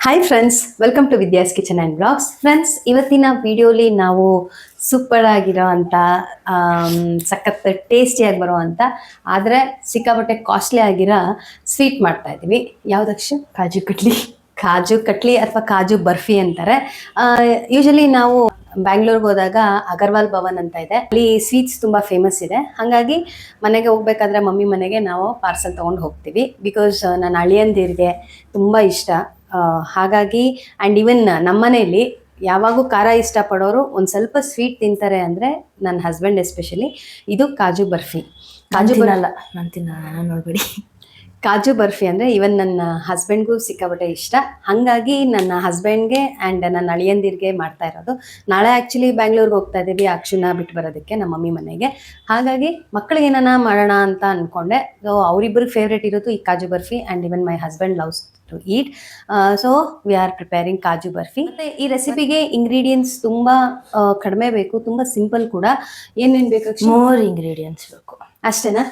Hi friends, welcome to Vidya's kitchen and blogs. Friends, ಇವತ್ತಿನ ವಿಡಿಯೋಲಿ ನಾವು ಸೂಪರ್ ಆಗಿರೋ ಅಂಥ ಸಖತ್ ಟೇಸ್ಟಿಯಾಗಿ ಬರೋ ಅಂಥ ಆದರೆ ಸಿಕ್ಕಾಪಟ್ಟೆ ಕಾಸ್ಟ್ಲಿ ಆಗಿರೋ ಸ್ವೀಟ್ ಮಾಡ್ತಾ ಇದ್ದೀವಿ. ಯಾವುದಕ್ಷ? ಕಾಜು ಕಟ್ಲಿ ಅಥವಾ ಕಾಜು ಬರ್ಫಿ ಅಂತಾರೆ. ಯೂಶಲಿ ನಾವು ಬ್ಯಾಂಗ್ಳೂರ್ಗೆ ಹೋದಾಗ ಅಗರ್ವಾಲ್ ಭವನ್ ಅಂತ ಇದೆ, ಅಲ್ಲಿ ಸ್ವೀಟ್ಸ್ ತುಂಬ ಫೇಮಸ್ ಇದೆ. ಹಾಗಾಗಿ ಮನೆಗೆ ಹೋಗ್ಬೇಕಾದ್ರೆ ಮಮ್ಮಿ ಮನೆಗೆ ನಾವು ಪಾರ್ಸಲ್ ತೊಗೊಂಡು ಹೋಗ್ತೀವಿ. ಬಿಕಾಸ್ ನನ್ನ ಅಳಿಯಂದಿರಿಗೆ ತುಂಬ ಇಷ್ಟ. ಹಾಗಾಗಿ ಆ್ಯಂಡ್ ಈವನ್ ನಮ್ಮ ಮನೆಯಲ್ಲಿ ಯಾವಾಗೂ ಖಾರ ಇಷ್ಟಪಡೋರು ಒಂದು ಸ್ವಲ್ಪ ಸ್ವೀಟ್ ತಿಂತಾರೆ ಅಂದರೆ ನನ್ನ ಹಸ್ಬೆಂಡ್ ಎಸ್ಪೆಷಲಿ. ಇದು ಕಾಜು ಬರ್ಫಿ. ನಾನು ನೋಡ್ಬೇಡಿ. ಕಾಜು ಬರ್ಫಿ ಅಂದರೆ ಈವನ್ ನನ್ನ ಹಸ್ಬೆಂಡ್ಗೂ ಸಿಕ್ಕಾಪಟ್ಟೆ ಇಷ್ಟ. ಹಾಗಾಗಿ ನನ್ನ ಹಸ್ಬೆಂಡ್ಗೆ ಆ್ಯಂಡ್ ನನ್ನ ಅಳಿಯಂದಿರಿಗೆ ಮಾಡ್ತಾ ಇರೋದು. ನಾಳೆ ಆ್ಯಕ್ಚುಲಿ ಬ್ಯಾಂಗ್ಳೂರ್ಗೆ ಹೋಗ್ತಾ ಇದ್ದೀವಿ ಅಕ್ಷುನ ಬಿಟ್ಟು ಬರೋದಕ್ಕೆ ನಮ್ಮ ಮಮ್ಮಿ ಮನೆಗೆ. ಹಾಗಾಗಿ ಮಕ್ಕಳಿಗೆ ಏನಾನ ಮಾಡೋಣ ಅಂತ ಅಂದ್ಕೊಂಡೆ. ಸೊ ಅವರಿಬ್ಬರಿಗೆ ಫೇವ್ರೇಟ್ ಇರೋದು ಈ kaju barfi and even my husband loves to eat. So we are preparing kaju barfi. ಮತ್ತು ಈ ರೆಸಿಪಿಗೆ ಇಂಗ್ರೀಡಿಯೆಂಟ್ಸ್ ತುಂಬ ಕಡಿಮೆ ಬೇಕು, ತುಂಬ ಸಿಂಪಲ್ ಕೂಡ. ಏನೇನು ಬೇಕು? ಮೋರ್ ಇಂಗ್ರೀಡಿಯೆಂಟ್ಸ್ ಬೇಕು. ಅಷ್ಟೇನಾ?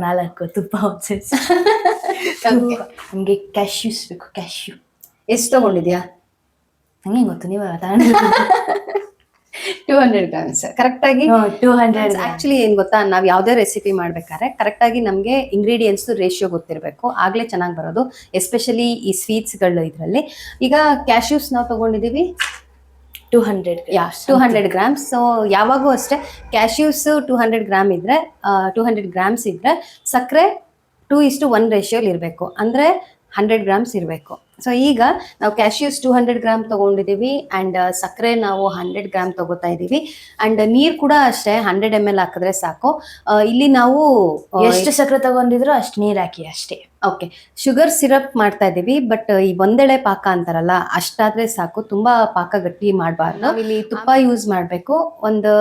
ನಾಲ್ಕು ತುಪ್ಪ ನಮಗೆ ಕ್ಯಾಶ್ಯೂಸ್ ಬೇಕು. ಕ್ಯಾಶ್ಯೂ ಎಷ್ಟು ತೊಗೊಂಡಿದ್ಯಾ? ಹಂಗೆ ಗೊತ್ತು, ನೀವು 200 ಗ್ರಾಮ್ಸ್ ಕರೆಕ್ಟಾಗಿ. 200 ಆ್ಯಕ್ಚುಲಿ ಏನು ಗೊತ್ತಾ, ನಾವು ಯಾವುದೇ ರೆಸಿಪಿ ಮಾಡ್ಬೇಕಾದ್ರೆ ಕರೆಕ್ಟಾಗಿ ನಮಗೆ ಇಂಗ್ರೀಡಿಯೆಂಟ್ಸು ರೇಷಿಯೋ ಗೊತ್ತಿರಬೇಕು, ಆಗಲೇ ಚೆನ್ನಾಗಿ ಬರೋದು, ಎಸ್ಪೆಷಲಿ ಈ ಸ್ವೀಟ್ಸ್ಗಳು ಇದರಲ್ಲಿ. ಈಗ ಕ್ಯಾಶ್ಯೂಸ್ ನಾವು ತೊಗೊಂಡಿದ್ದೀವಿ 200 ಗ್ರಾಮ್ಸ್. ಸೊ ಯಾವಾಗೂ ಅಷ್ಟೇ ಕ್ಯಾಶ್ಯೂಸ್ 200 ಗ್ರಾಮ್ ಇದ್ದರೆ 200 ಗ್ರಾಮ್ಸ್ ಇದ್ದರೆ ಸಕ್ಕರೆ 2:1 ರೇಷಿಯೋಲಿ ಇರಬೇಕು, ಅಂದರೆ 100 ಗ್ರಾಮ್ಸ್ ಇರಬೇಕು. ಸೊ ಈಗ ನಾವು ಕ್ಯಾಶ್ಯೂಸ್ 200 ಗ್ರಾಮ್ ತೊಗೊಂಡಿದ್ದೀವಿ ಆ್ಯಂಡ್ ಸಕ್ಕರೆ ನಾವು 100 ಗ್ರಾಮ್ ತೊಗೋತಾ ಇದ್ದೀವಿ. ಆ್ಯಂಡ್ ನೀರು ಕೂಡ ಅಷ್ಟೇ 100 ml ಹಾಕಿದ್ರೆ ಸಾಕು. ಇಲ್ಲಿ ನಾವು ಎಷ್ಟು ಸಕ್ಕರೆ ತಗೊಂಡಿದ್ರು ಅಷ್ಟು ನೀರು ಹಾಕಿ ಅಷ್ಟೇ. ಓಕೆ, ಶುಗರ್ ಸಿರಪ್ ಮಾಡ್ತಾ ಇದ್ದೀವಿ. ಬಟ್ ಈ ಒಂದೆಳೆ ಪಾಕ ಅಂತಾರಲ್ಲ, ಅಷ್ಟಾದರೆ ಸಾಕು, ತುಂಬ ಪಾಕ ಗಟ್ಟಿ ಮಾಡಬಾರ್ದು. ಇಲ್ಲಿ ತುಪ್ಪ ಯೂಸ್ ಮಾಡಬೇಕು. ಒಂದು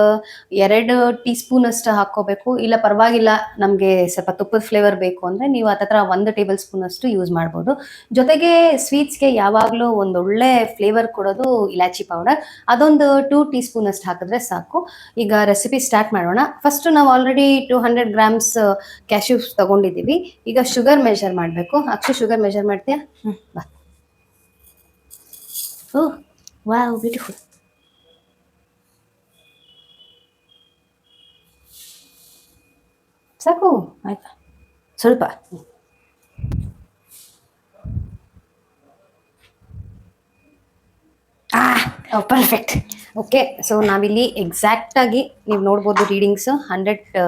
2 ಟೀ ಸ್ಪೂನ್ ಅಷ್ಟು ಹಾಕ್ಕೋಬೇಕು. ಇಲ್ಲ ಪರವಾಗಿಲ್ಲ, ನಮಗೆ ಸ್ವಲ್ಪ ತುಪ್ಪದ ಫ್ಲೇವರ್ ಬೇಕು ಅಂದರೆ ನೀವು ಹತ್ತತ್ರ 1 ಟೇಬಲ್ ಸ್ಪೂನ್ ಅಷ್ಟು ಯೂಸ್ ಮಾಡ್ಬೋದು. ಜೊತೆಗೆ ಸ್ವೀಟ್ಸ್ಗೆ ಯಾವಾಗಲೂ ಒಂದು ಒಳ್ಳೆ ಫ್ಲೇವರ್ ಕೊಡೋದು ಇಲಾಚಿ ಪೌಡರ್, ಅದೊಂದು 2 ಟೀ ಸ್ಪೂನ್ ಅಷ್ಟು ಹಾಕಿದ್ರೆ ಸಾಕು. ಈಗ ರೆಸಿಪಿ ಸ್ಟಾರ್ಟ್ ಮಾಡೋಣ. ಫಸ್ಟು ನಾವು ಆಲ್ರೆಡಿ 200 ಗ್ರಾಮ್ಸ್ ಕ್ಯಾಶ್ಯೂಸ್ ತೊಗೊಂಡಿದ್ದೀವಿ. ಈಗ ಶುಗರ್ ಮೆಷರ್ ಮಾಡಬೇಕು. ಅಕ್ಷು, ಶುಗರ್ ಮೆಷರ್ ಮಾಡ್ತೀಯಾ? ಬಾ. ಓಹ್ ವಾವ್, ಬ್ಯೂಟಿಫುಲ್. ಸಾಕು, ಆಯ್ತಾ? ಸ್ವಲ್ಪ. ಪರ್ಫೆಕ್ಟ್. ಓಕೆ, ಸೊ ನಾವಿಲ್ಲಿ ಎಕ್ಸಾಕ್ಟಾಗಿ ನೀವು ನೋಡ್ಬೋದು ರೀಡಿಂಗ್ಸು 100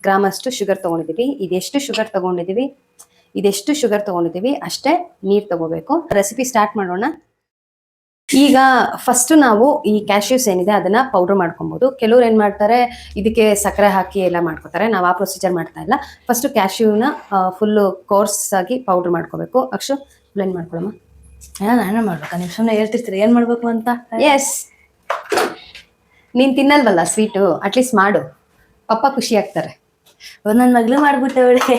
ಗ್ರಾಮ್ ಅಷ್ಟು ಶುಗರ್ ತೊಗೊಂಡಿದ್ದೀವಿ. ಇದೆಷ್ಟು ಶುಗರ್ ತೊಗೊಂಡಿದ್ದೀವಿ ಅಷ್ಟೇ ನೀರು ತೊಗೋಬೇಕು. ರೆಸಿಪಿ ಸ್ಟಾರ್ಟ್ ಮಾಡೋಣ. ಈಗ ಫಸ್ಟು ನಾವು ಈ ಕ್ಯಾಶ್ಯೂಸ್ ಏನಿದೆ ಅದನ್ನು ಪೌಡ್ರ್ ಮಾಡ್ಕೊಬೋದು. ಕೆಲವ್ರು ಏನು ಮಾಡ್ತಾರೆ, ಇದಕ್ಕೆ ಸಕ್ಕರೆ ಹಾಕಿ ಎಲ್ಲ ಮಾಡ್ಕೋತಾರೆ. ನಾವು ಆ ಪ್ರೊಸೀಜರ್ ಮಾಡ್ತಾ ಇಲ್ಲ. ಫಸ್ಟು ಕ್ಯಾಶ್ಯೂನ ಫುಲ್ಲು ಕೋರ್ಸ್ ಆಗಿ ಪೌಡ್ರ್ ಮಾಡ್ಕೋಬೇಕು. ಅಕ್ಷು, ಬ್ಲೆಂಡ್ ಮಾಡ್ಕೊಳಮ್ಮ. ನಾನು ಮಾಡ್ಬೇಕಾ? ನೀವು ಸುಮ್ಮನೆ ಹೇಳ್ತಿರ್ತೀರಿ ಏನು ಮಾಡಬೇಕು ಅಂತ. ಎಸ್, ನೀನು ತಿನ್ನಲ್ವಲ್ಲ ಸ್ವೀಟು, ಅಟ್ಲೀಸ್ಟ್ ಮಾಡು, ಪಪ್ಪ ಖುಷಿ ಆಗ್ತಾರೆ. ನನ್ನ ಮಗ್ಳು ಮಾಡ್ಬಿಟ್ಟೆ ಅವಳೆ.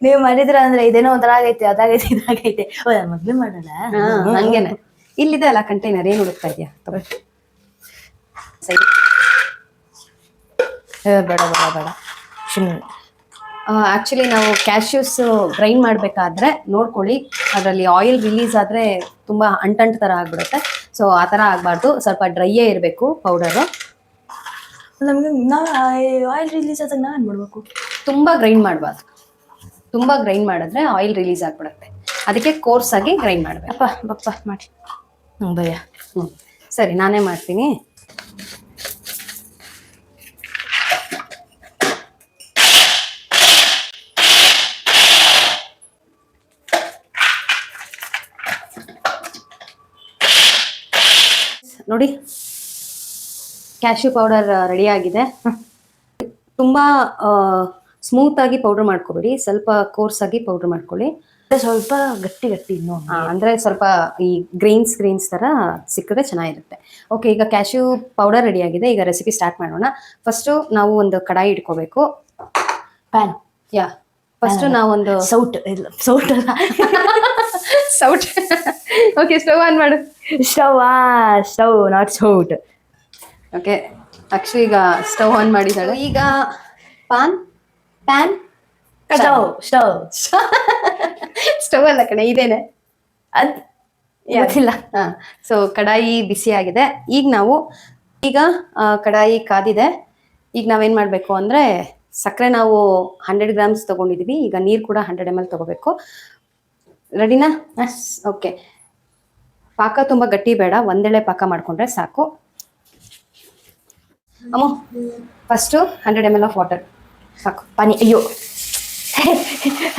ನೀವು ಮಾಡಿದ್ರ ಅಂದ್ರೆ ಇದೇನೋ ಒಂಥರ ಆಗೈತೆ, ಅದಾಗೈತೆ, ಇದಾಗೈತೆ. ನನ್ನ ಮಗ್ಳು ಮಾಡಲ್ಲ. ಹಂಗೇನೆ. ಇಲ್ಲಿದೆ ಅಲ್ಲ ಕಂಟೈನರ್, ಏನು ಹುಡುಕ್ತಾ ಇದೆಯಾ? ಬೇಡ ಬೇಡ ಬೇಡ ಸುಮ್ಮನೆ. ಆ್ಯಕ್ಚುಲಿ ನಾವು ಕ್ಯಾಶ್ಯೂಸ್ ಗ್ರೈಂಡ್ ಮಾಡಬೇಕಾದ್ರೆ ನೋಡ್ಕೊಳ್ಳಿ, ಅದರಲ್ಲಿ ಆಯಿಲ್ ರಿಲೀಸ್ ಆದರೆ ತುಂಬ ಅಂಟಂಟು ಥರ ಆಗಿಬಿಡುತ್ತೆ. ಸೊ ಆ ಥರ ಆಗಬಾರ್ದು, ಸ್ವಲ್ಪ ಡ್ರೈಯೇ ಇರಬೇಕು ಪೌಡರು. ನಮಗೆ ನಾವು ಆಯಿಲ್ ರಿಲೀಸ್ ಆದಾಗ ನಾನು ಮಾಡಬೇಕು. ತುಂಬ ಗ್ರೈಂಡ್ ಮಾಡಬಾರ್ದು. ತುಂಬ ಗ್ರೈಂಡ್ ಮಾಡಿದ್ರೆ ಆಯಿಲ್ ರಿಲೀಸ್ ಆಗಿಬಿಡುತ್ತೆ. ಅದಕ್ಕೆ ಕೋರ್ಸಾಗಿ ಗ್ರೈಂಡ್ ಮಾಡಬೇಕು. ಬಪ್ಪ ಮಾಡಿ. ಭಯ. ಸರಿ, ನಾನೇ ಮಾಡ್ತೀನಿ. ನೋಡಿ, ಕ್ಯಾಶ್ಯೂ ಪೌಡರ್ ರೆಡಿಯಾಗಿದೆ. ತುಂಬ ಸ್ಮೂತಾಗಿ ಪೌಡ್ರ್ ಮಾಡ್ಕೊಬೇಡಿ, ಸ್ವಲ್ಪ ಕೋರ್ಸಾಗಿ ಪೌಡ್ರ್ ಮಾಡ್ಕೊಳ್ಳಿ. ಸ್ವಲ್ಪ ಗಟ್ಟಿ ಇನ್ನೂ ಅಂದರೆ ಸ್ವಲ್ಪ ಈ ಗ್ರೈನ್ಸ್ ಥರ ಸಿಕ್ಕಿದ್ರೆ ಚೆನ್ನಾಗಿರುತ್ತೆ. ಓಕೆ, ಈಗ ಕ್ಯಾಶ್ಯೂ ಪೌಡರ್ ರೆಡಿಯಾಗಿದೆ. ಈಗ ರೆಸಿಪಿ ಸ್ಟಾರ್ಟ್ ಮಾಡೋಣ. ಫಸ್ಟು ನಾವು ಒಂದು ಕಡಾಯಿ ಇಟ್ಕೋಬೇಕು. ಪ್ಯಾನ್. ಫಸ್ಟು ನಾವೊಂದು ಸೌಟ್ ಅಲ್ಲ ಸೌಟ್. ಓಕೆ, ಸ್ಟವ್ ಆನ್ ಮಾಡು. ಸ್ಟವ್ ನಾಟ್ ಸೌಟ್. ಓಕೆ, ಅಕ್ಷು ಈಗ ಸ್ಟವ್ ಆನ್ ಮಾಡಿದ್ದಾಳೆ. ಈಗ ಪ್ಯಾನ್ ಸ್ಟವ್ ಸ್ಟವ್ ಅಲ್ಲ ಕಣೆ, ಇದೇನೆ ಅದ್ ಗೊತ್ತಿಲ್ಲ. ಸೊ ಕಡಾಯಿ ಬಿಸಿ ಆಗಿದೆ. ಈಗ ಕಡಾಯಿ ಕಾದಿದೆ. ಈಗ ನಾವೇನ್ ಮಾಡ್ಬೇಕು ಅಂದ್ರೆ ಸಕ್ಕರೆ ನಾವು 100 ಗ್ರಾಮ್ಸ್ ತಗೊಂಡಿದೀವಿ. ಈಗ ನೀರು ಕೂಡ 100 ml ತಗೋಬೇಕು. ರೆಡಿನಾ? ಓಕೆ. ಪಾಕ ತುಂಬಾ ಗಟ್ಟಿ ಬೇಡ, ಒಂದೆಳೆ ಪಾಕ ಮಾಡ್ಕೊಂಡ್ರೆ ಸಾಕು. ಅಮ್ಮ ಫಸ್ಟು 100 ml ಆಫ್ ವಾಟರ್ ಸಾಕು. ಪಾನಿ. ಅಯ್ಯೋ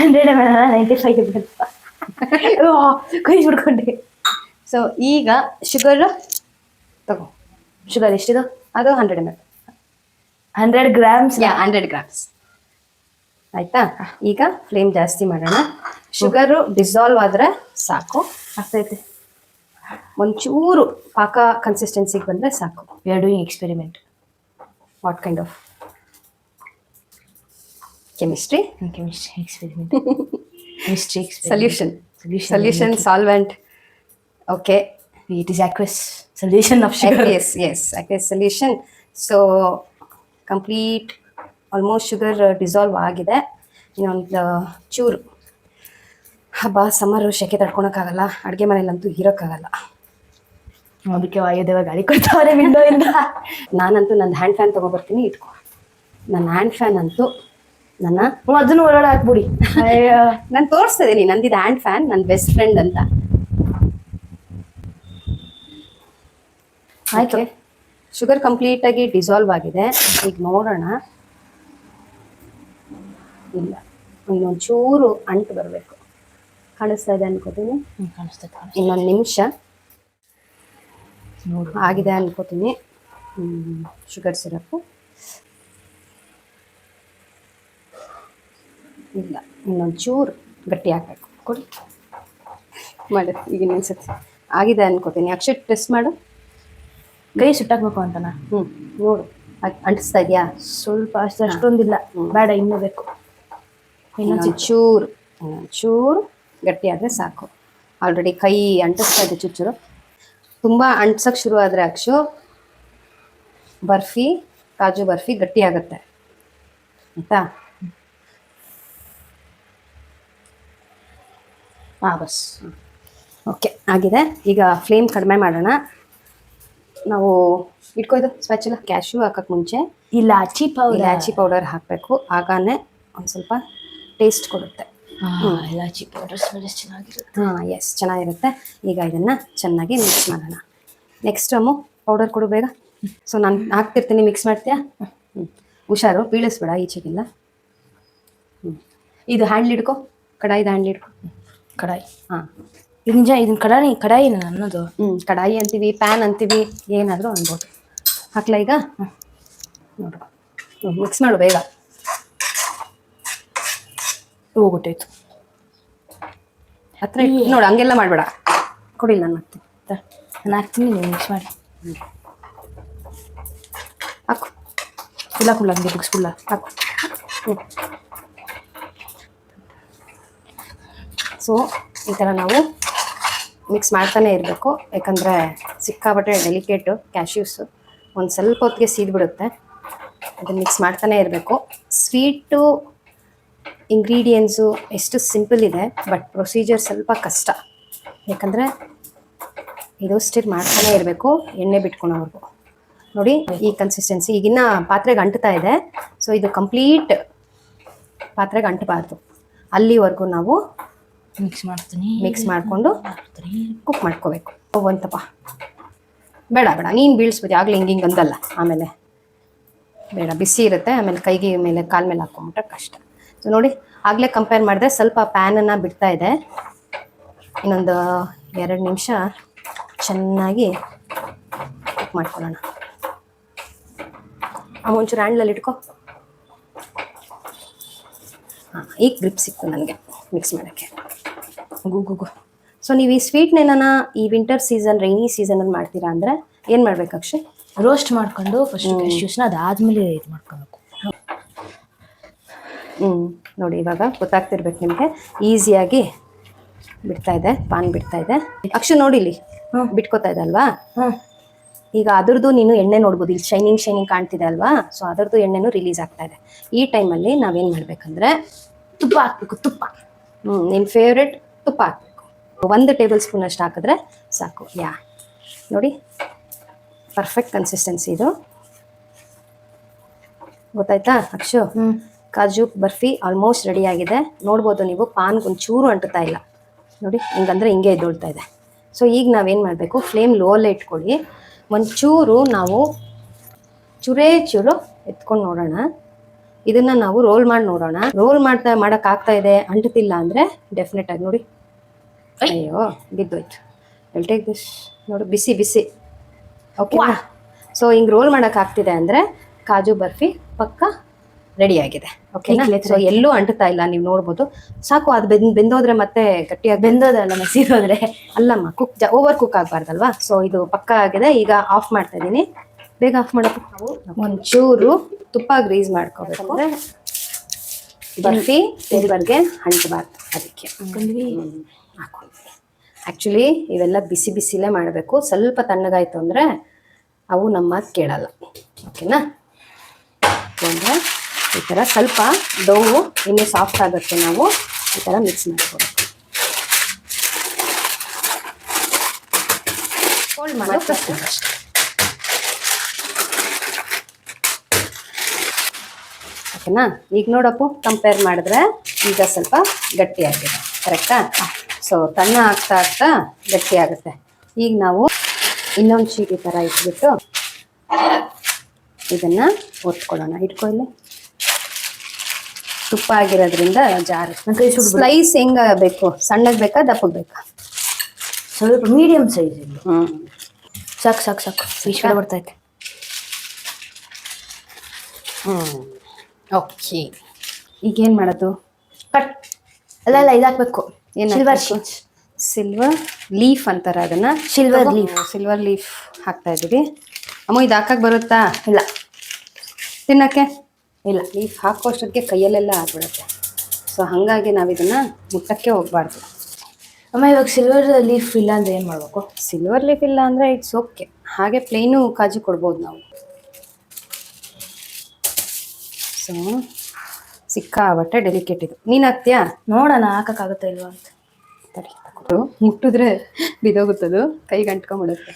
100 ml 95 ಕೈ ಬಿಡ್ಕೊಂಡೆ. ಸೊ ಈಗ ಶುಗರ್ ತಗೋ. ಶುಗರ್ ಎಷ್ಟಿದು? ಅದು 100 ml. 100 ಗ್ರಾಮ್ಸ್. 100 ಗ್ರಾಮ್ಸ್ ಆಯ್ತಾ. ಈಗ ಫ್ಲೇಮ್ ಜಾಸ್ತಿ ಮಾಡೋಣ. ಶುಗರು ಡಿಸಾಲ್ವ್ ಆದ್ರೆ ಸಾಕು. ಆಗ್ತೈತೆ. ಒಂಚೂರು ಪಾಕ ಕನ್ಸಿಸ್ಟೆನ್ಸಿಗೆ ಬಂದ್ರೆ ಸಾಕು. We are doing experiment. What kind of chemistry? Chemistry experiment. Chemistry solution solvent. Okay, it is aqueous solution of sugar. aqueous solution. So complete almost sugar dissolve ಆಗಿದೆ. ಇನ್ನೊಂದು ಚೂರು. ಹಬ್ಬ ಸಮ್ಮರು ಶೆಕೆ ತಡ್ಕೊಳಕ್ಕಾಗಲ್ಲ, ಅಡುಗೆ ಮನೇಲಂತೂ ಇರೋಕ್ಕಾಗಲ್ಲ. ಅದಕ್ಕೆ ವಾಯುದೇವ ಗಾಳಿ ಕೊಡ್ತಾವ್ರೆ ವಿಂಡೋ ಇಂದ. ನಾನಂತೂ ನನ್ನ ಹ್ಯಾಂಡ್ ಫ್ಯಾನ್ ತೊಗೊಬರ್ತೀನಿ, ಇಟ್ಕೊ. ನನ್ನ ಹ್ಯಾಂಡ್ ಫ್ಯಾನ್ ಅಂತೂ ಅದನ್ನು ಒಳಗಡೆ ಹಾಕ್ಬಿಡಿ. ನಾನು ತೋರಿಸ್ತಾ ಇದ್ದೀನಿ, ನಂದಿದ್ದು ಹ್ಯಾಂಡ್ ಫ್ಯಾನ್, ನನ್ನ ಬೆಸ್ಟ್ ಫ್ರೆಂಡ್ ಅಂತ. ಆಯ್ತು, ಶುಗರ್ ಕಂಪ್ಲೀಟಾಗಿ ಡಿಸಾಲ್ವ್ ಆಗಿದೆ. ಈಗ ನೋಡೋಣ. ಇಲ್ಲ, ಇನ್ನೊಂಚೂರು ಅಂಟು ಬರಬೇಕು. ಕಾಣಿಸ್ತಾ ಇದೆ ಅನ್ಕೋತೀನಿ. ಇನ್ನೊಂದು ನಿಮಿಷ ಆಗಿದೆ ಅನ್ಕೋತೀನಿ. ಶುಗರ್ ಸಿರಪ್ಪು ಇಲ್ಲ, ಇನ್ನೊಂಚೂರು ಗಟ್ಟಿ ಹಾಕಬೇಕು. ಕೊಡಿ, ಮಾಡು. ಈಗ ಇನ್ನೊಂದ್ಸತಿ ಆಗಿದೆ ಅನ್ಕೋತೀನಿ. ಅಕ್ಷಯ್ ಟೆಸ್ಟ್ ಮಾಡು. ಕೈ ಸುಟ್ಟಾಕ್ಬೇಕು ಅಂತನಾ? ನೋಡು, ಅಂಟಿಸ್ತಾ ಇದೆಯಾ? ಸ್ವಲ್ಪ ಅಷ್ಟೊಂದಿಲ್ಲ, ಬೇಡ, ಇನ್ನೂ ಬೇಕು. ಇನ್ನೊಂಚೂರು ಗಟ್ಟಿ ಆದರೆ ಸಾಕು. ಆಲ್ರೆಡಿ ಕೈ ಅಂಟಿಸ್ತಾ ಇದೆ ಚುಚ್ಚೂರು. ತುಂಬ ಅಂಟ್ಸಕ್ಕೆ ಶುರು ಆದರೆ ಅಕ್ಷು, ಬರ್ಫಿ, ಕಾಜು ಬರ್ಫಿ ಗಟ್ಟಿ ಆಗುತ್ತೆ ಆಯಿತಾ? ಬಸ್. ಓಕೆ, ಆಗಿದೆ. ಈಗ ಫ್ಲೇಮ್ ಕಡಿಮೆ ಮಾಡೋಣ. ನಾವು ಇಟ್ಕೊಯ್ದು ಸ್ಪ್ಯಾಚುಲ. ಕ್ಯಾಶ್ಯೂ ಹಾಕಕ್ಕೆ ಮುಂಚೆ ಇಲಾಚಿ ಪೌಡರ್ ಹಾಕಬೇಕು. ಆಗಾನೇ ಒಂದು ಸ್ವಲ್ಪ ಟೇಸ್ಟ್ ಕೊಡುತ್ತೆ. ಇಲಾಚಿ ಪೌಡರ್ ಚೆನ್ನಾಗಿರುತ್ತೆ. ಎಸ್, ಚೆನ್ನಾಗಿರುತ್ತೆ. ಈಗ ಇದನ್ನು ಚೆನ್ನಾಗಿ ಮಿಕ್ಸ್ ಮಾಡೋಣ. ನೆಕ್ಸ್ಟ್ ಪೌಡರ್ ಕೊಡು ಬೇಗ. ಸೊ ನಾನು ಹಾಕ್ತಿರ್ತೀನಿ, ಮಿಕ್ಸ್ ಮಾಡ್ತೀಯಾ? ಹುಷಾರು, ಬೀಳಿಸ್ಬೇಡ ಈಚೆಗಿಲ್ಲ. ಇದು ಹ್ಯಾಂಡ್ಲ್ ಹಿಡ್ಕೊ, ಕಡಾಯಿದ ಹ್ಯಾಂಡ್ಲ್ ಹಿಡ್ಕೊ. ಕಡಾಯಿ. ಇದು ನಿಜ, ಇದನ್ನ ಕಡಾಯಿ ಅನ್ನೋದು. ಕಡಾಯಿ ಅಂತೀವಿ, ಪ್ಯಾನ್ ಅಂತೀವಿ, ಏನಾದರೂ ಅನ್ಬೋದು. ಹಾಕ್ಲಾ ಈಗ? ನೋಡು, ಮಿಕ್ಸ್ ಮಾಡು ಬೇಗ. ಹೋಗ್ಬಿಟ್ಟೈತು ಹತ್ರ ನೋಡು, ಹಂಗೆಲ್ಲ ಮಾಡಬೇಡ. ಕೊಡಿಲ್ಲ ನಾನು ಮತ್ತೆ. ನಾನು ಹಾಕ್ತೀನಿ, ನೀವು ಮಿಕ್ಸ್ ಮಾಡಿ. ಹಾಕು. ಕುಲ್ಲ ಹಂಗೆ ಬಿಡಿಸ್ಕುಲ್ಲ ಹಾಕು. ಸೊ ಈ ಥರ ನಾವು ಮಿಕ್ಸ್ ಮಾಡ್ತಾನೆ ಇರಬೇಕು. ಯಾಕಂದರೆ ಸಿಕ್ಕಾಬಟ್ಟೆ ಡೆಲಿಕೇಟು ಕ್ಯಾಶ್ಯೂಸು, ಒಂದು ಸ್ವಲ್ಪ ಹೊತ್ತಿಗೆ ಸೀದ್ಬಿಡುತ್ತೆ. ಅದನ್ನು ಮಿಕ್ಸ್ ಮಾಡ್ತಾನೆ ಇರಬೇಕು. ಸ್ವೀಟು ಇಂಗ್ರೀಡಿಯೆಂಟ್ಸು ಎಷ್ಟು ಸಿಂಪಲ್ ಇದೆ, ಬಟ್ ಪ್ರೊಸೀಜರ್ ಸ್ವಲ್ಪ ಕಷ್ಟ. ಯಾಕಂದರೆ ಇದು ಸ್ಟಿರ್ ಮಾಡ್ತಾನೆ ಇರಬೇಕು, ಎಣ್ಣೆ ಬಿಟ್ಕೊಳೋವರೆಗೂ. ನೋಡಿ ಈ ಕನ್ಸಿಸ್ಟೆನ್ಸಿ. ಈಗಿನ್ನ ಪಾತ್ರೆಗೆ ಅಂಟ್ತಾ ಇದೆ. ಸೊ ಇದು ಕಂಪ್ಲೀಟ್ ಪಾತ್ರೆಗೆ ಅಂಟಬಾರ್ದು. ಅಲ್ಲಿವರೆಗೂ ನಾವು ಮಿಕ್ಸ್ ಮಾಡಿಕೊಂಡು ಕುಕ್ ಮಾಡ್ಕೋಬೇಕು. ಒಂತಪ್ಪ ಬೇಡ ನೀನು ಬೀಳಿಸ್ಬೋದು. ಆಗಲೇ ಹಿಂಗೆ ಅಂದಲ್ಲ, ಆಮೇಲೆ ಬೇಡ, ಬಿಸಿ ಇರುತ್ತೆ. ಆಮೇಲೆ ಕೈಗೆ ಮೇಲೆ ಕಾಲ ಮೇಲೆ ಹಾಕ್ಕೊಂಬಿಟ್ರೆ ಕಷ್ಟ. ಸೊ ನೋಡಿ, ಆಗಲೇ ಕಂಪೇರ್ ಮಾಡಿದ್ರೆ ಸ್ವಲ್ಪ ಪ್ಯಾನನ್ನು ಬಿಡ್ತಾ ಇದೆ. ಇನ್ನೊಂದು 2 ನಿಮಿಷ ಚೆನ್ನಾಗಿ ಕುಕ್ ಮಾಡ್ಕೊಳ್ಳೋಣ. ಒಂಚೂರು ಹ್ಯಾಂಡ್ಲಲ್ಲಿ ಇಟ್ಕೊ. ಈಗ ಗ್ರಿಪ್ ಸಿಕ್ತು ನನಗೆ ಮಿಕ್ಸ್ ಮಾಡೋಕ್ಕೆ. ಗುಗು. ಸೊ ನೀವು ಈ ಸ್ವೀಟ್ನೇನ ಈ ವಿಂಟರ್ ಸೀಸನ್, ರೈನಿ ಸೀಸನಲ್ಲಿ ಮಾಡ್ತೀರಾ ಅಂದರೆ ಏನು ಮಾಡ್ಬೇಕು ಅಕ್ಷಯ್? ರೋಸ್ಟ್ ಮಾಡ್ಕೊಂಡು ಫಸ್ಟ್ ಕ್ಯಾಶ್ಯೂಸ್ನ ಅದಾದಮೇಲೆ ಇದು ಮಾಡ್ಕೋಬೇಕು. ನೋಡಿ, ಇವಾಗ ಗೊತ್ತಾಗ್ತಿರ್ಬೇಕು ನಿಮಗೆ. ಈಸಿಯಾಗಿ ಬಿಡ್ತಾ ಇದೆ, ಪಾನ್ ಬಿಡ್ತಾ ಇದೆ. ಅಕ್ಷಯ್ ನೋಡಿ, ಇಲ್ಲಿ ಬಿಟ್ಕೋತಾ ಇದೆ ಅಲ್ವಾ? ಈಗ ಅದರದ್ದು ನೀನು ಎಣ್ಣೆ ನೋಡ್ಬೋದು, ಇಲ್ಲಿ ಶೈನಿಂಗ್ ಕಾಣ್ತಿದೆ ಅಲ್ವಾ? ಸೊ ಅದರದ್ದು ಎಣ್ಣೆನೂ ರಿಲೀಸ್ ಆಗ್ತಾ ಇದೆ. ಈ ಟೈಮಲ್ಲಿ ನಾವೇನು ಮಾಡಬೇಕಂದ್ರೆ ತುಪ್ಪ ಹಾಕ್ಬೇಕು. ತುಪ್ಪ ನಿನ್ನ ಫೇವ್ರೆಟ್ ತುಪ್ಪ ಹಾಕಬೇಕು. 1 ಟೇಬಲ್ ಸ್ಪೂನ್ ಅಷ್ಟು ಹಾಕಿದ್ರೆ ಸಾಕು. ನೋಡಿ ಪರ್ಫೆಕ್ಟ್ ಕನ್ಸಿಸ್ಟೆನ್ಸಿ ಇದು. ಗೊತ್ತಾಯ್ತಾ ಅಕ್ಷು? ಕಾಜು ಬರ್ಫಿ ಆಲ್ಮೋಸ್ಟ್ ರೆಡಿ ಆಗಿದೆ. ನೋಡ್ಬೋದು ನೀವು, ಪಾನ್ಗೆ ಒಂಚೂರು ಅಂಟುತ್ತಾ ಇಲ್ಲ ನೋಡಿ, ಹಿಂಗಂದ್ರೆ ಹಿಂಗೆ ಎದ್ದೊಳ್ತಾ ಇದೆ. ಸೊ ಈಗ ನಾವೇನು ಮಾಡಬೇಕು, ಫ್ಲೇಮ್ ಲೋಲ್ಲೇ ಇಟ್ಕೊಳ್ಳಿ. ಒಂಚೂರು ನಾವು ಚೂರು ಎತ್ಕೊಂಡು ನೋಡೋಣ. ಇದನ್ನು ನಾವು ರೋಲ್ ಮಾಡಿ ನೋಡೋಣ. ರೋಲ್ ಮಾಡೋಕ್ಕಾಗ್ತಾ ಇದೆ, ಅಂಟುತ್ತಿಲ್ಲ ಅಂದರೆ ಡೆಫಿನೆಟ್ ಆಗಿ ನೋಡಿ. ಅಯ್ಯೋ ಬಿದ್ದೋಯ್ತು. Will take this. ನೋಡಿ ಬಿಸಿ ಓಕೆ. ಸೊ ಹಿಂಗೆ ರೋಲ್ ಮಾಡೋಕ್ಕಾಗ್ತಿದೆ ಅಂದರೆ ಕಾಜು ಬರ್ಫಿ ಪಕ್ಕ ರೆಡಿ ಆಗಿದೆ. ಓಕೆನಾ? ಸೊ ಎಲ್ಲೂ ಅಂಟುತ್ತಾ ಇಲ್ಲ, ನೀವು ನೋಡ್ಬೋದು. ಸಾಕು, ಅದು ಬೆಂದೋದ್ರೆ ಮತ್ತೆ ಗಟ್ಟಿಯಾಗಿ ಬೆಂದೋದಲ್ಲ ಮಸೀರೋದ್ರೆ ಅಲ್ಲಮ್ಮ, ಓವರ್ ಕುಕ್ ಆಗಬಾರ್ದಲ್ವಾ. ಸೊ ಇದು ಪಕ್ಕ ಆಗಿದೆ. ಈಗ ಆಫ್ ಮಾಡ್ತಾ ಇದ್ದೀನಿ. ಬೇಗ ಆಫ್ ಮಾಡೋದು. ನಾವು ಒಂಚೂರು ತುಪ್ಪ ಗ್ರೀಸ್ ಮಾಡ್ಕೋಬೇಕು ಅಂದರೆ ಬರ್ಫಿ ಸಿಲ್ವರ್ಗೆ ಅಂಟಬಾರ್ದು, ಅದಕ್ಕೆ ಹಾಕೊಂಡ್ವಿ. ಆ್ಯಕ್ಚುಲಿ ಇವೆಲ್ಲ ಬಿಸಿಲೇ ಮಾಡಬೇಕು. ಸ್ವಲ್ಪ ತಣ್ಣಗಾಯ್ತು ಅಂದರೆ ಅವು ನಮ್ಮ ಮಾತು ಕೇಳಲ್ಲ. ಓಕೆನಾ? ಅಂದರೆ ಈ ಥರ ಸ್ವಲ್ಪ ಡೋವು ಇನ್ನೂ ಸಾಫ್ಟ್ ಆಗುತ್ತೆ. ನಾವು ಈ ಥರ ಮಿಕ್ಸ್ ಮಾಡ್ಕೊಬೇಕು. ಫೋಲ್ಡ್ ಮಾಡೋದು ಅಷ್ಟೇ. ಓಕೆನಾ? ಈಗ ನೋಡಪ್ಪು, ಕಂಪೇರ್ ಮಾಡಿದ್ರೆ ಈಗ ಸ್ವಲ್ಪ ಗಟ್ಟಿಯಾಗಿದೆ. ಕರೆಕ್ಟಾ? ಸೊ ತಣ್ಣ ಆಗ್ತಾ ಗಟ್ಟಿ ಆಗುತ್ತೆ. ಈಗ ನಾವು ಇನ್ನೊಂದು ಶೀಟ್ ಈ ಥರ ಇಟ್ಬಿಟ್ಟು ಇದನ್ನು ಒತ್ಕೊಳ್ಳೋಣ. ಇಟ್ಕೊಳ್ಳಿ. ತುಪ್ಪ ಆಗಿರೋದ್ರಿಂದ ಜಾರು. ಸ್ಲೈಸ್ ಹೆಂಗ ಬೇಕು? ಸಣ್ಣಗೆ ಬೇಕಾ ದಪ್ಪಗೆ ಬೇಕಾ? ಸ್ವಲ್ಪ ಮೀಡಿಯಂ ಸೈಜ್. ಸಾಕು ಫಿಶ್ ಬರ್ತೈತೆ. ಓಕೆ, ಈಗೇನು ಮಾಡೋದು? ಕಟ್ ಅಲ್ಲ ಇದಾಕಬೇಕು. ಸಿಲ್ವರ್ ಲೀಫ್ ಅಂತಾರೆ ಅದನ್ನ. ಸಿಲ್ವರ್ ಲೀಫ್ ಹಾಕ್ತಾ ಇದ್ದೀವಿ. ಅಮ್ಮ ಇದು ಹಾಕಕ್ಕೆ ಬರುತ್ತಾ? ಇಲ್ಲ. ತಿನ್ನಕ್ಕೆ ಇಲ್ಲ. ಲೀಫ್ ಹಾಕೋಷ್ಟಕ್ಕೆ ಕೈಯಲ್ಲೆಲ್ಲ ಆಗ್ಬಿಡುತ್ತೆ. ಸೊ ಹಾಗಾಗಿ ನಾವು ಇದನ್ನು ಮುಟ್ಟಕ್ಕೆ ಹೋಗಬಾರ್ದು. ಅಮ್ಮ ಇವಾಗ ಸಿಲ್ವರ್ ಲೀಫ್ ಇಲ್ಲ ಅಂದರೆ ಏನು ಮಾಡಬೇಕು? ಸಿಲ್ವರ್ ಲೀಫ್ ಇಲ್ಲ ಅಂದರೆ ಇಟ್ಸ್ ಓಕೆ. ಹಾಗೆ ಪ್ಲೇನು ಕಾಜು ಕೊಡ್ಬೋದು ನಾವು. ಸೊ ಸಿಕ್ಕಾಬಟ್ಟೆ ಡೆಲಿಕೇಟ್ ಇದು. ನೀನು ಹಾಕ್ತೀಯಾ? ನೋಡೋಣ ಹಾಕೋಕ್ಕಾಗುತ್ತಾ ಇಲ್ವಾ ಅಂತ. ತಡಿ, ಮುಟ್ಟಿದ್ರೆ ಬಿದೋಗುತ್ತದು, ಕೈಗೆ ಅಂಟ್ಕೊಂಡ್ಬಿಡುತ್ತೆ.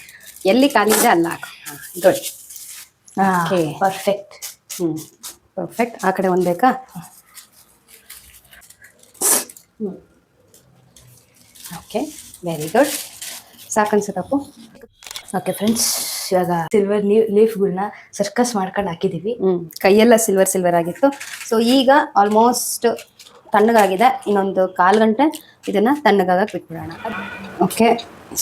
ಎಲ್ಲಿ ಕಾಲಿದೆ ಅಲ್ಲ ಹಾಕು. ಗುಡ್. Okay, perfect. ಪರ್ಫೆಕ್ಟ್. ಆ ಕಡೆ ಒಂದು ಬೇಕಾ? Okay, very good. ಸಾಕನ್ಸುತ್ತಪ್ಪು. ಓಕೆ ಫ್ರೆಂಡ್ಸ್, ಇವಾಗ ಸಿಲ್ವರ್ ಲೀಫ್ಗಳನ್ನ ಸರ್ಕಸ್ ಮಾಡ್ಕೊಂಡು ಹಾಕಿದ್ದೀವಿ. ಕೈಯೆಲ್ಲ ಸಿಲ್ವರ್ ಆಗಿತ್ತು. ಸೊ ಈಗ ಆಲ್ಮೋಸ್ಟ್ ತಣ್ಣಗಾಗಿದೆ. ಇನ್ನೊಂದು 1/4 ಗಂಟೆ ಇದನ್ನು ತಣ್ಣಗಾಗಕ್ಕೆ ಬಿಟ್ಬಿಡೋಣ. ಓಕೆ,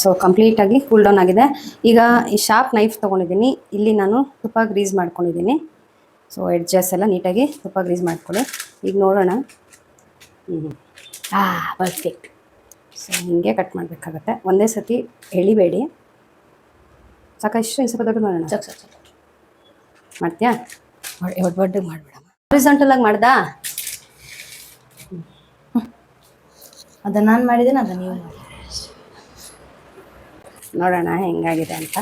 ಸೊ ಕಂಪ್ಲೀಟಾಗಿ ಕೂಲ್ ಡೌನ್ ಆಗಿದೆ. ಈಗ ಈ ಶಾರ್ಪ್ ನೈಫ್ ತೊಗೊಂಡಿದ್ದೀನಿ. ಇಲ್ಲಿ ನಾನು ತುಪ್ಪ ಗ್ರೀಸ್ ಮಾಡ್ಕೊಂಡಿದ್ದೀನಿ. ಸೊ ಎಡ್ಜಸ್ ಎಲ್ಲ ನೀಟಾಗಿ ತುಪ್ಪ ಗ್ರೀಸ್ ಮಾಡ್ಕೊಳ್ಳಿ. ಈಗ ನೋಡೋಣ. ಪರ್ಫೆಕ್ಟ್. ಸೊ ಹೀಗೆ ಕಟ್ ಮಾಡಬೇಕಾಗತ್ತೆ. ಒಂದೇ ಸತಿ ಎಳಿಬೇಡಿ. ಸಾಕಷ್ಟು ಇನ್ನು ಸ್ವಲ್ಪ ದೊಡ್ಡ ಮಾಡೋಣ. ಸಾಕು ಮಾಡ್ತೀಯಾ? ದೊಡ್ಡ ಮಾಡಿಬಿಡಮ್ಮ. ಹಾರಿಜಾಂಟಲ್ ಆಗಿ ಮಾಡ್ದಾ? ಅದನ್ನು ನಾನು ಮಾಡಿದ್ದೇನೆ, ಅದನ್ನು ನೀವು ಮಾಡಿ ನೋಡೋಣ ಹೆಂಗಾಗಿದೆ ಅಂತ.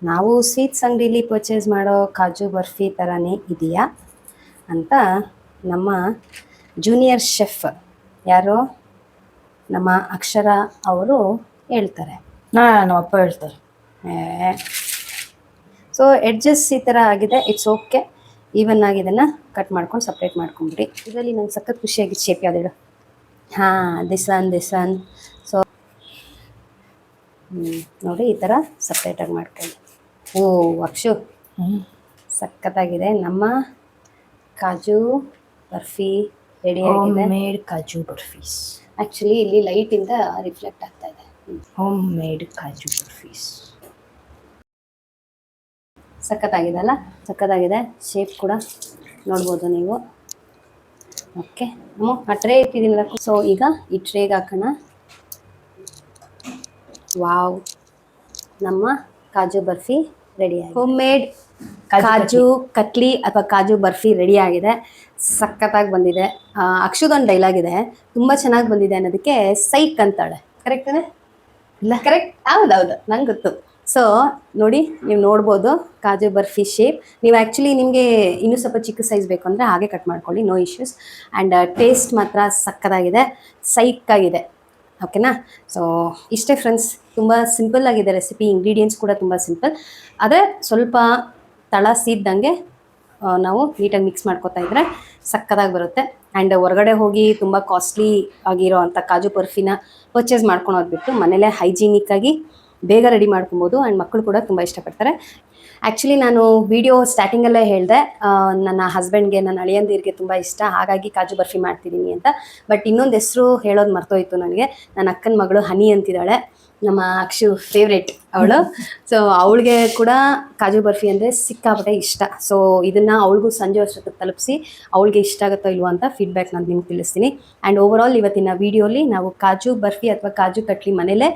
ನಾವು ಸ್ವೀಟ್ಸ್ ಅಂಗಡಿಲಿ ಪರ್ಚೇಸ್ ಮಾಡೋ ಕಾಜು ಬರ್ಫಿ ಥರನೇ ಇದೆಯಾ ಅಂತ ನಮ್ಮ ಜೂನಿಯರ್ ಶೆಫ್ ಯಾರು ನಮ್ಮ ಅಕ್ಷರ ಅವರು ಹೇಳ್ತಾರೆ. ನಮ್ಮ ಅಪ್ಪ ಹೇಳ್ತಾರೆ. ಸೊ ಎಡ್ಜಸ್ ಈ ಥರ ಆಗಿದೆ. It's okay. ಈವನ್ ಆಗಿ ಇದನ್ನು ಕಟ್ ಮಾಡ್ಕೊಂಡು ಸಪ್ರೇಟ್ ಮಾಡ್ಕೊಂಬಿಡಿ. ಇದರಲ್ಲಿ ನಂಗೆ ಸಖತ್ ಖುಷಿಯಾಗಿತ್ತು ಶೇಪ್ ಯಾವ್ದು ಹೇಳು? This one. ಸೊ ನೋಡಿ ಈ ಥರ ಸಪ್ರೇಟಾಗಿ ಮಾಡ್ಕೊಳ್ಳಿ. ಓ ಅಕ್ಷು, ಸಖತ್ತಾಗಿದೆ. ನಮ್ಮ ಕಾಜು ಬರ್ಫಿ ರೆಡಿ ಆಗಿದೆ. ಮೇಡ್ ಕಾಜು ಬರ್ಫೀಸ್. ಆ್ಯಕ್ಚುಲಿ ಇಲ್ಲಿ ಲೈಟಿಂದ ರಿಫ್ಲೆಕ್ಟ್ ಆಗ್ತಾ ಇದೆ. ಹೋಮ್ ಮೇಡ್ ಕಾಜು ಬರ್ಫೀಸ್. ಸಖತ್ತಾಗಿದೆ. ಸಖತ್ತಾಗಿದೆ. ಶೇಪ್ ಕೂಡ ನೋಡ್ಬೋದು ನೀವು. ಓಕೆ, ಆ ಟ್ರೇ ಇಟ್ಟಿದ್ದೀನಲ್ಲ. ಸೊ ಈಗ ಈ ಟ್ರೇಗೆ ಹಾಕೋಣ. ವಾವ್, ನಮ್ಮ ಕಾಜು ಬರ್ಫಿ ರೆಡಿ ಆಗಿದೆ. ಹೋಮ್ ಮೇಡ್ ಕಾಜು ಕಟ್ಲಿ ಅಥವಾ ಕಾಜು ಬರ್ಫಿ ರೆಡಿ ಆಗಿದೆ. ಸಖತ್ತಾಗಿ ಬಂದಿದೆ. ಅಕ್ಷುದೊಂದು ಡೈಲಾಗ್ ಇದೆ, ತುಂಬ ಚೆನ್ನಾಗಿ ಬಂದಿದೆ ಅನ್ನೋದಕ್ಕೆ ಸೈಕ್ ಅಂತಾಳೆ. ಕರೆಕ್ಟೇ? ಇಲ್ಲ, ಕರೆಕ್ಟ್. ಹೌದೌದು, ನಂಗೆ ಗೊತ್ತು. ಸೊ ನೋಡಿ, ನೀವು ನೋಡ್ಬೋದು ಕಾಜು ಬರ್ಫಿ ಶೇಪ್. ನೀವು ಆ್ಯಕ್ಚುಲಿ ನಿಮಗೆ ಇನ್ನೂ ಸ್ವಲ್ಪ ಚಿಕ್ಕ ಸೈಜ್ ಬೇಕು ಅಂದರೆ ಹಾಗೆ ಕಟ್ ಮಾಡ್ಕೊಳ್ಳಿ, ನೋ ಇಶ್ಯೂಸ್. ಆ್ಯಂಡ್ ಟೇಸ್ಟ್ ಮಾತ್ರ ಸಕ್ಕತ್ತಾಗಿದೆ, ಸೈಕಾಗಿದೆ. ಓಕೆನಾ. ಸೊ ಇಷ್ಟೇ ಫ್ರೆಂಡ್ಸ್, ತುಂಬ ಸಿಂಪಲ್ ಆಗಿದೆ ರೆಸಿಪಿ, ಇಂಗ್ರೀಡಿಯೆಂಟ್ಸ್ ಕೂಡ ತುಂಬ ಸಿಂಪಲ್. ಆದರೆ ಸ್ವಲ್ಪ ತಳ ಸೀದ್ದಂಗೆ ನಾವು ನೀಟಾಗಿ ಮಿಕ್ಸ್ ಮಾಡ್ಕೊತಾ ಇದ್ದರೆ ಸಕ್ಕತ್ತಾಗಿ ಬರುತ್ತೆ. ಆ್ಯಂಡ್ ಹೊರಗಡೆ ಹೋಗಿ ತುಂಬ ಕಾಸ್ಟ್ಲಿ ಆಗಿರೋ ಅಂಥ ಕಾಜು ಬರ್ಫಿನ ಪರ್ಚೇಸ್ ಮಾಡ್ಕೊಳೋದು ಬಿಟ್ಟು ಮನೇಲೇ ಹೈಜೀನಿಕ್ಕಾಗಿ ಬೇಗ ರೆಡಿ ಮಾಡ್ಕೊಬೋದು. ಆ್ಯಂಡ್ ಮಕ್ಕಳು ಕೂಡ ತುಂಬ ಇಷ್ಟಪಡ್ತಾರೆ. ಆ್ಯಕ್ಚುಲಿ ನಾನು ವಿಡಿಯೋ ಸ್ಟಾರ್ಟಿಂಗಲ್ಲೇ ಹೇಳಿದೆ, ನನ್ನ ಹಸ್ಬೆಂಡ್ಗೆ, ನನ್ನ ಅಳಿಯಂದಿರಿಗೆ ತುಂಬ ಇಷ್ಟ, ಹಾಗಾಗಿ ಕಾಜು ಬರ್ಫಿ ಮಾಡ್ತಿದ್ದೀನಿ ಅಂತ. ಬಟ್ ಇನ್ನೊಂದು ಹೆಸರು ಹೇಳೋದು ಮರ್ತೋಯ್ತು ನನಗೆ. ನನ್ನ ಅಕ್ಕನ ಮಗಳು ಹನಿ ಅಂತಿದ್ದಾಳೆ, ನಮ್ಮ ಅಕ್ಷು ಫೇವ್ರೇಟ್ ಅವಳು. ಸೊ ಅವಳಿಗೆ ಕೂಡ ಕಾಜು ಬರ್ಫಿ ಅಂದರೆ ಸಿಕ್ಕಾಪಟ್ಟೆ ಇಷ್ಟ. ಸೊ ಇದನ್ನು ಅವಳಿಗೂ ಸಂಜೆ ಅಷ್ಟೊತ್ತಿಗೆ ತಲುಪಿಸಿ ಅವಳಿಗೆ ಇಷ್ಟ ಆಗುತ್ತೋ ಇಲ್ವೋ ಅಂತ ಫೀಡ್ಬ್ಯಾಕ್ ನಾನು ನಿಮ್ಗೆ ತಿಳಿಸ್ತೀನಿ. ಆ್ಯಂಡ್ ಓವರಾಲ್ ಇವತ್ತಿನ ವೀಡಿಯೋಲಿ ನಾವು ಕಾಜು ಬರ್ಫಿ ಅಥವಾ ಕಾಜು ಕಟ್ಲಿ ಮನೇಲೇ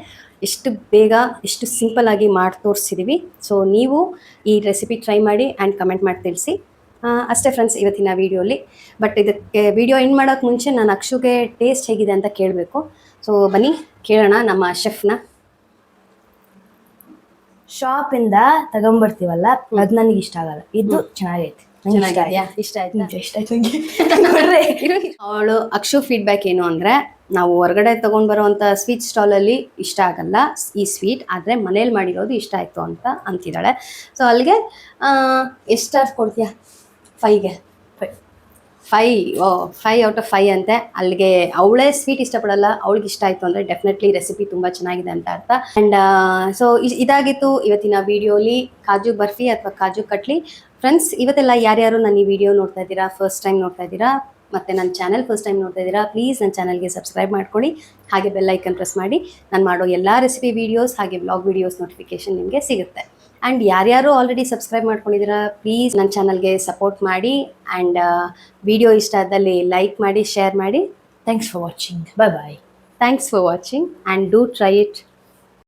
ಎಷ್ಟು ಬೇಗ ಎಷ್ಟು ಸಿಂಪಲ್ಲಾಗಿ ಮಾಡಿ ತೋರಿಸಿದ್ದೀವಿ. ಸೊ ನೀವು ಈ ರೆಸಿಪಿ ಟ್ರೈ ಮಾಡಿ ಆ್ಯಂಡ್ ಕಮೆಂಟ್ ಮಾಡಿ ತಿಳಿಸಿ. ಅಷ್ಟೇ ಫ್ರೆಂಡ್ಸ್ ಇವತ್ತಿನ ವೀಡಿಯೋಲಿ. ಬಟ್ ಇದಕ್ಕೆ ವಿಡಿಯೋ ಎಂಡ್ ಮಾಡೋಕ್ಕೆ ಮುಂಚೆ ನಾನು ಅಕ್ಷುಗೆ ಟೇಸ್ಟ್ ಹೇಗಿದೆ ಅಂತ ಕೇಳಬೇಕು. ಸೊ ಬನ್ನಿ ಕೇಳೋಣ ನಮ್ಮ ಶೆಫ್ನ. ಶಾಪಿಂದ ತಗೊಂಬರ್ತೀವಲ್ಲ ಅದು ನನಗೆ ಇಷ್ಟ ಆಗಲ್ಲ, ಇದು ಚೆನ್ನಾಗೈತೆ. ಇಷ್ಟ ಆಯ್ತಾ? ಇಷ್ಟ ಆಯ್ತು. ಅವಳು ಅಕ್ಷು ಫೀಡ್ಬ್ಯಾಕ್ ಏನು ಅಂದರೆ, ನಾವು ಹೊರಗಡೆ ತೊಗೊಂಡು ಬರೋವಂಥ ಸ್ವೀಟ್ ಸ್ಟಾಲಲ್ಲಿ ಇಷ್ಟ ಆಗಲ್ಲ ಈ ಸ್ವೀಟ್, ಆದರೆ ಮನೇಲಿ ಮಾಡಿರೋದು ಇಷ್ಟ ಆಯಿತು ಅಂತ ಅಂತಿದ್ದಾಳೆ. ಸೊ ಅಲ್ಲಿಗೆ ಎಷ್ಟು ಸ್ಟಾರ್ಸ್ ಕೊಡ್ತೀಯಾ? 5ಗೆ 5 ಔಟ್ ಆಫ್ 5 ಅಂತೆ. ಅಲ್ಲಿಗೆ ಅವಳೇ ಸ್ವೀಟ್ ಇಷ್ಟಪಡಲ್ಲ, ಅವಳಿಗೆ ಇಷ್ಟ ಆಯಿತು ಅಂದರೆ ಡೆಫಿನೆಟ್ಲಿ ರೆಸಿಪಿ ತುಂಬ ಚೆನ್ನಾಗಿದೆ ಅಂತ ಅರ್ಥ. ಆ್ಯಂಡ್ ಸೊ ಇದಾಗಿತ್ತು ಇವತ್ತಿನ ವೀಡಿಯೋಲಿ ಕಾಜು ಬರ್ಫಿ ಅಥವಾ ಕಾಜು ಕಟ್ಲಿ. ಫ್ರೆಂಡ್ಸ್, ಇವತ್ತೆಲ್ಲ ಯಾರ್ಯಾರು ನನ್ನ ಈ ವಿಡಿಯೋ ನೋಡ್ತಾ ಇದ್ದೀರಾ, ಫಸ್ಟ್ ಟೈಮ್ ನೋಡ್ತಾ ಇದ್ದೀರಾ, ಮತ್ತು ನನ್ನ ಚಾನಲ್ ಫಸ್ಟ್ ಟೈಮ್ ನೋಡ್ತಾ ಇದ್ದೀರಾ, ಪ್ಲೀಸ್ ನನ್ನ ಚಾನಲ್ಗೆ ಸಬ್ಸ್ಕ್ರೈಬ್ ಮಾಡ್ಕೊಳ್ಳಿ. ಹಾಗೆ ಬೆಲ್ ಐಕನ್ ಪ್ರೆಸ್ ಮಾಡಿ ನಾನು ಮಾಡೋ ಎಲ್ಲ ರೆಸಿಪಿ ವೀಡಿಯೋಸ್ ಹಾಗೆ ವ್ಲಾಗ್ ವೀಡಿಯೋಸ್ ನೋಟಿಫಿಕೇಷನ್ ನಿಮಗೆ ಸಿಗುತ್ತೆ. ಆ್ಯಂಡ್ ಯಾರ್ಯಾರು ಆಲ್ರೆಡಿ ಸಬ್ಸ್ಕ್ರೈಬ್ ಮಾಡ್ಕೊಂಡಿದ್ದೀರಾ, ಪ್ಲೀಸ್ ನನ್ನ ಚಾನಲ್ಗೆ ಸಪೋರ್ಟ್ ಮಾಡಿ. ಆ್ಯಂಡ್ ವಿಡಿಯೋ ಇಷ್ಟ ಆದಲ್ಲಿ ಲೈಕ್ ಮಾಡಿ, ಶೇರ್ ಮಾಡಿ. Thanks for watching. Bye bye. Thanks for watching and do try it.